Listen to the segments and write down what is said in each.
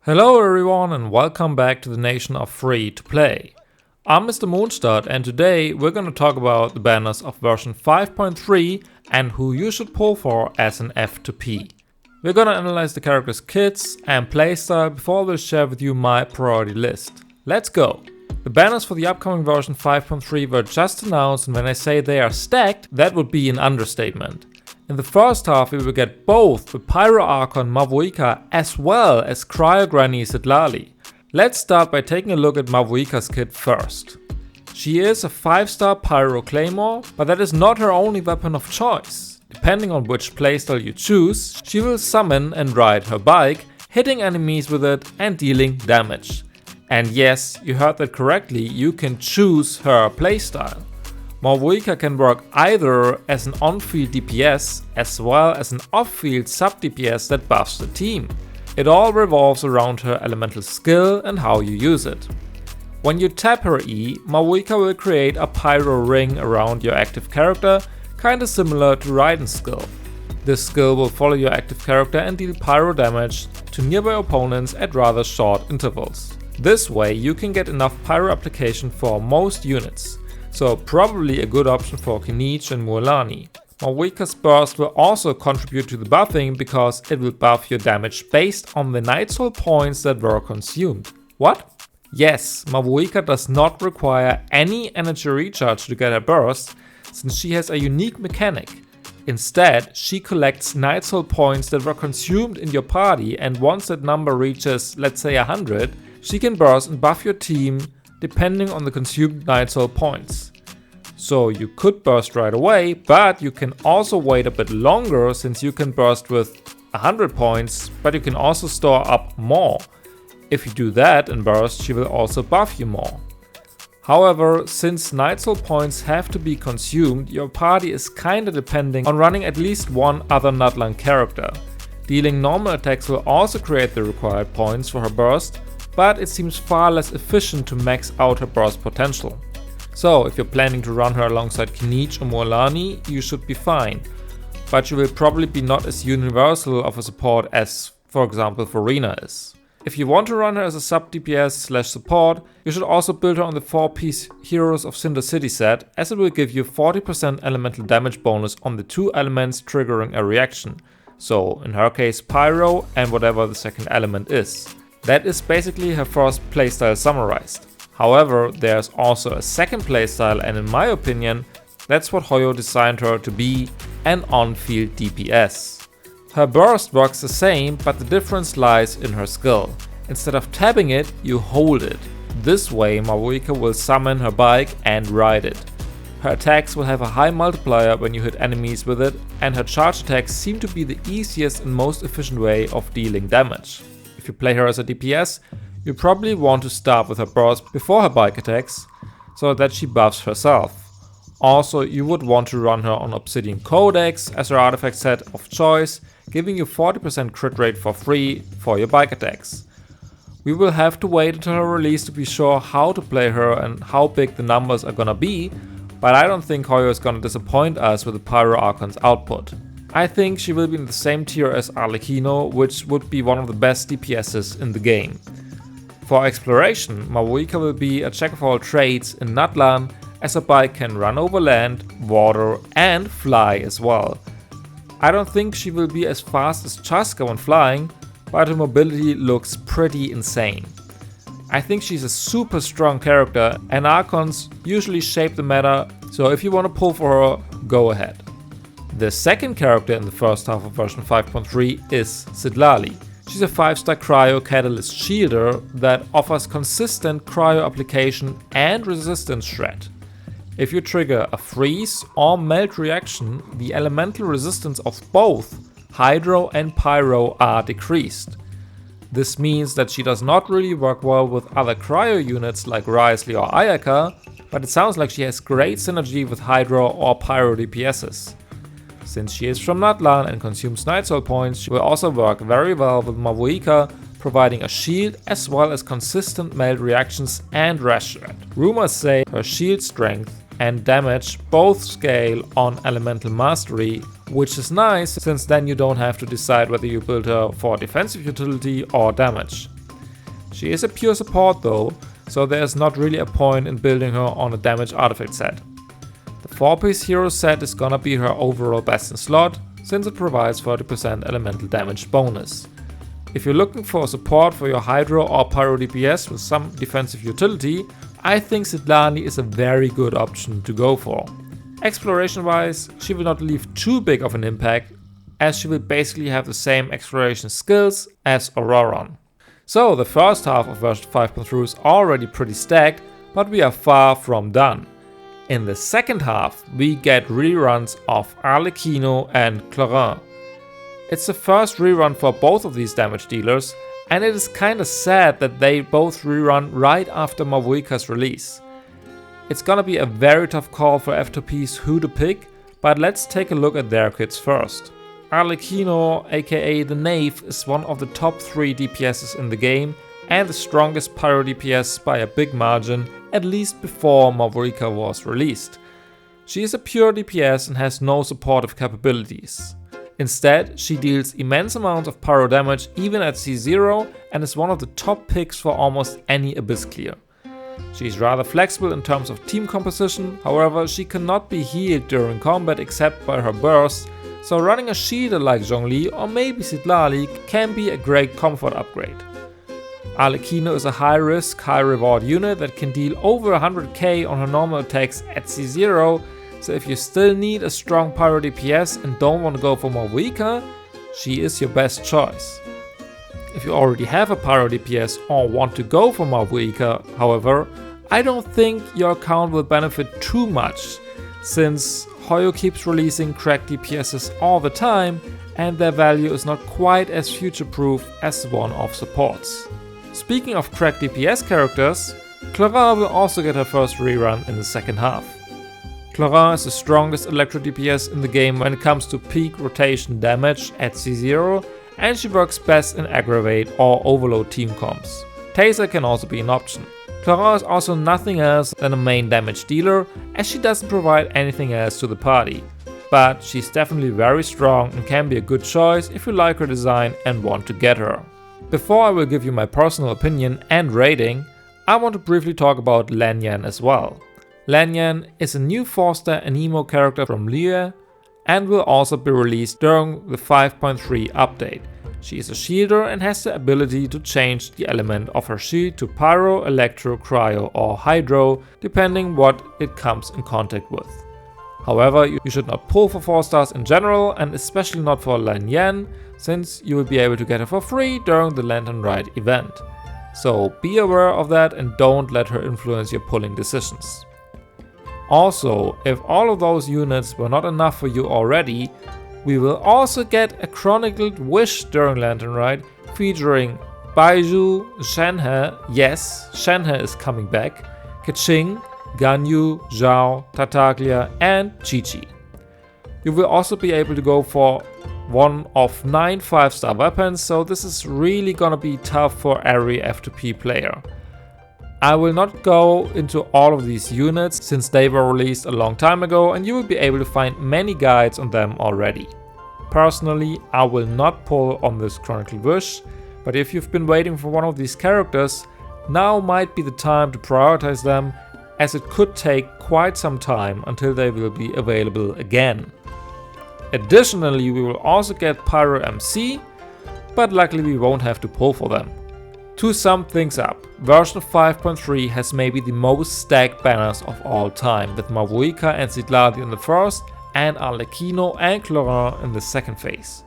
Hello everyone and welcome back to the nation of free to play. I'm Mr. Mondstadt and today we're gonna talk about the banners of version 5.3 and who you should pull for as an F2P. We're gonna analyze the characters' kits and playstyle before we'll share with you my priority list. Let's go! The banners for the upcoming version 5.3 were just announced, and when I say they are stacked, that would be an understatement. In the first half we will get both the pyro archon Mavuika as well as Mavuika Citlali. Let's start by taking a look at Mavuika's kit first. She is a 5-star pyro claymore, but that is not her only weapon of choice. Depending on which playstyle you choose, she will summon and ride her bike, hitting enemies with it and dealing damage. And yes, you heard that correctly, you can choose her playstyle. Mavuika can work either as an on-field DPS as well as an off-field sub-DPS that buffs the team. It all revolves around her elemental skill and how you use it. When you tap her E, Mavuika will create a pyro ring around your active character, kinda similar to Rite's skill. This skill will follow your active character and deal pyro damage to nearby opponents at rather short intervals. This way you can get enough pyro application for most units. So probably a good option for Keqing and Mualani. Mavuika's burst will also contribute to the buffing because it will buff your damage based on the Night Soul points that were consumed. What? Yes, Mavuika does not require any energy recharge to get her burst, since she has a unique mechanic. Instead, she collects Night Soul points that were consumed in your party, and once that number reaches, let's say 100, she can burst and buff your team depending on the consumed Night Soul points. So you could burst right away, but you can also wait a bit longer since you can burst with 100 points, but you can also store up more. If you do that and burst, she will also buff you more. However, since Night Soul points have to be consumed, your party is kinda depending on running at least one other Lan Yan character. Dealing normal attacks will also create the required points for her burst, but it seems far less efficient to max out her burst potential. So if you're planning to run her alongside Keqing or Mualani, you should be fine, but you will probably be not as universal of a support as, for example, Farina is. If you want to run her as a sub DPS / support, you should also build her on the 4-piece Heroes of Cinder City set, as it will give you 40% elemental damage bonus on the 2 elements triggering a reaction. So in her case pyro and whatever the second element is. That is basically her first playstyle summarized. However, there's also a second playstyle, and in my opinion, that's what Hoyo designed her to be, an on-field DPS. Her burst works the same, but the difference lies in her skill. Instead of tabbing it, you hold it. This way Mavuika will summon her bike and ride it. Her attacks will have a high multiplier when you hit enemies with it, and her charge attacks seem to be the easiest and most efficient way of dealing damage. If you play her as a DPS, you probably want to start with her burst before her bike attacks, so that she buffs herself. Also, you would want to run her on Obsidian Codex as her artifact set of choice, giving you 40% crit rate for free for your bike attacks. We will have to wait until her release to be sure how to play her and how big the numbers are gonna be, but I don't think Hoyo is gonna disappoint us with the Pyro Archon's output. I think she will be in the same tier as Arlecchino, which would be one of the best DPSs in the game. For exploration, Mavuika will be a jack of all trades in Natlan, as her bike can run over land, water and fly as well. I don't think she will be as fast as Chaska when flying, but her mobility looks pretty insane. I think she's a super strong character, and Archons usually shape the meta, so if you want to pull for her, go ahead. The second character in the first half of version 5.3 is Citlali. She's a 5-star cryo catalyst shielder that offers consistent cryo application and resistance shred. If you trigger a freeze or melt reaction, the elemental resistance of both hydro and pyro are decreased. This means that she does not really work well with other cryo units like Rite or Ayaka, but it sounds like she has great synergy with hydro or pyro DPSs. Since she is from Natlan and consumes Night Soul points, she will also work very well with Mavuika, providing a shield as well as consistent melt reactions and rash shred. Rumors say her shield strength and damage both scale on elemental mastery, which is nice since then you don't have to decide whether you build her for defensive utility or damage. She is a pure support though, so there's not really a point in building her on a damage artifact set. The 4-piece hero set is gonna be her overall best in slot, since it provides 30% elemental damage bonus. If you're looking for support for your Hydro or Pyro DPS with some defensive utility, I think Citlali is a very good option to go for. Exploration wise, she will not leave too big of an impact, as she will basically have the same exploration skills as Auroron. So the first half of version 5.3 is already pretty stacked, but we are far from done. In the second half, we get reruns of Arlecchino and Clorinde. It's the first rerun for both of these damage dealers, and it is kinda sad that they both rerun right after Mavuika's release. It's gonna be a very tough call for F2Ps who to pick, but let's take a look at their kits first. Arlecchino, aka the Knave, is one of the top 3 DPSs in the game and the strongest Pyro DPS by a big margin, at least before Mavuika was released. She is a pure DPS and has no supportive capabilities. Instead, she deals immense amounts of pyro damage even at C0 and is one of the top picks for almost any Abyss clear. She is rather flexible in terms of team composition, however she cannot be healed during combat except by her burst, so running a shielder like Zhongli or maybe Citlali can be a great comfort upgrade. Arlecchino is a high risk, high reward unit that can deal over 100k on her normal attacks at C0, so if you still need a strong pyro DPS and don't want to go for Mavuika, she is your best choice. If you already have a pyro DPS or want to go for Mavuika, however, I don't think your account will benefit too much, since Hoyo keeps releasing cracked DPSs all the time and their value is not quite as future-proof as the one of supports. Speaking of cracked DPS characters, Clorinde will also get her first rerun in the second half. Clorinde is the strongest electro DPS in the game when it comes to peak rotation damage at C0, and she works best in aggravate or overload team comps. Taser can also be an option. Clorinde is also nothing else than a main damage dealer, as she doesn't provide anything else to the party. But she's definitely very strong and can be a good choice if you like her design and want to get her. Before I will give you my personal opinion and rating, I want to briefly talk about Lan Yan as well. Lan Yan is a new 4-star anemo character from Liyue and will also be released during the 5.3 update. She is a shielder and has the ability to change the element of her shield to Pyro, Electro, Cryo or Hydro, depending what it comes in contact with. However, you should not pull for 4 stars in general, and especially not for Lan Yan, since you will be able to get her for free during the Lantern Rite event. So be aware of that and don't let her influence your pulling decisions. Also, if all of those units were not enough for you already, we will also get a Chronicled Wish during Lantern Rite featuring Baizhu, Shenhe, yes, Shenhe is coming back, Keqing, Ganyu, Xiao, Tartaglia and Qiqi. You will also be able to go for one of 9 5-star weapons, so this is really gonna be tough for every F2P player. I will not go into all of these units since they were released a long time ago and you will be able to find many guides on them already. Personally, I will not pull on this Chronicled Wish, but if you've been waiting for one of these characters, now might be the time to prioritize them, as it could take quite some time until they will be available again. Additionally, we will also get Pyro MC, but luckily we won't have to pull for them. To sum things up, version 5.3 has maybe the most stacked banners of all time, with Mavuika and Citlali in the first and Arlecchino and Clorinde in the second phase.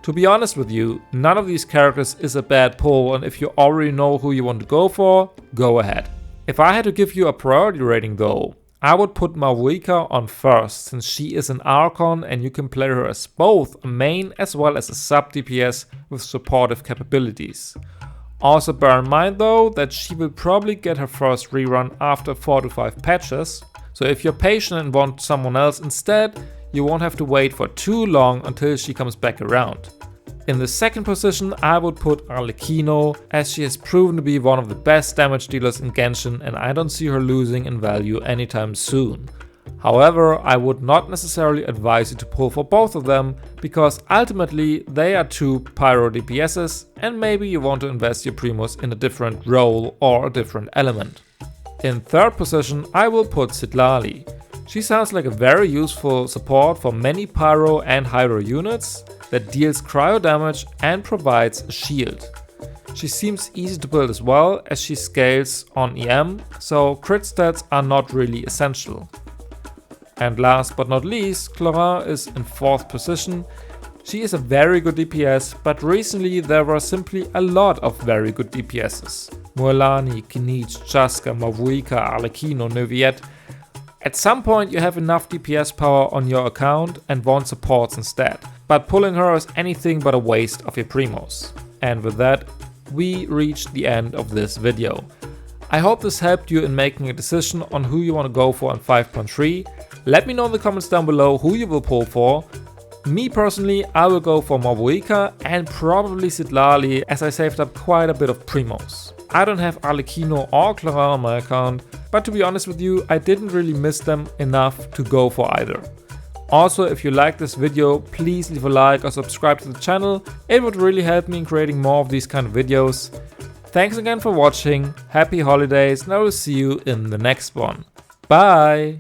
To be honest with you, none of these characters is a bad pull, and if you already know who you want to go for, go ahead. If I had to give you a priority rating though, I would put Mavuika on first, since she is an archon and you can play her as both a main as well as a sub DPS with supportive capabilities. Also bear in mind though that she will probably get her first rerun after 4 to 5 patches, so if you're patient and want someone else instead, you won't have to wait for too long until she comes back around. In the second position I would put Arlecchino, as she has proven to be one of the best damage dealers in Genshin and I don't see her losing in value anytime soon. However, I would not necessarily advise you to pull for both of them, because ultimately they are two pyro DPSs and maybe you want to invest your primos in a different role or a different element. In third position I will put Citlali. She sounds like a very useful support for many pyro and hydro units that deals cryo damage and provides a shield. She seems easy to build as well, as she scales on EM, so crit stats are not really essential. And last but not least, Clorinde is in fourth position. She is a very good DPS, but recently there were simply a lot of very good DPSs. Mualani, Kinich, Chaska, Mavuika, Arlecchino, Neviet. At some point you have enough DPS power on your account and want supports instead, but pulling her is anything but a waste of your primos. And with that, we reached the end of this video. I hope this helped you in making a decision on who you want to go for in 5.3. Let me know in the comments down below who you will pull for. Me personally, I will go for Mavuika and probably Citlali, as I saved up quite a bit of primos. I don't have Arlecchino or Clorinde on my account, but to be honest with you, I didn't really miss them enough to go for either. Also, if you like this video, please leave a like or subscribe to the channel. It would really help me in creating more of these kind of videos. Thanks again for watching, happy holidays, and I will see you in the next one. Bye!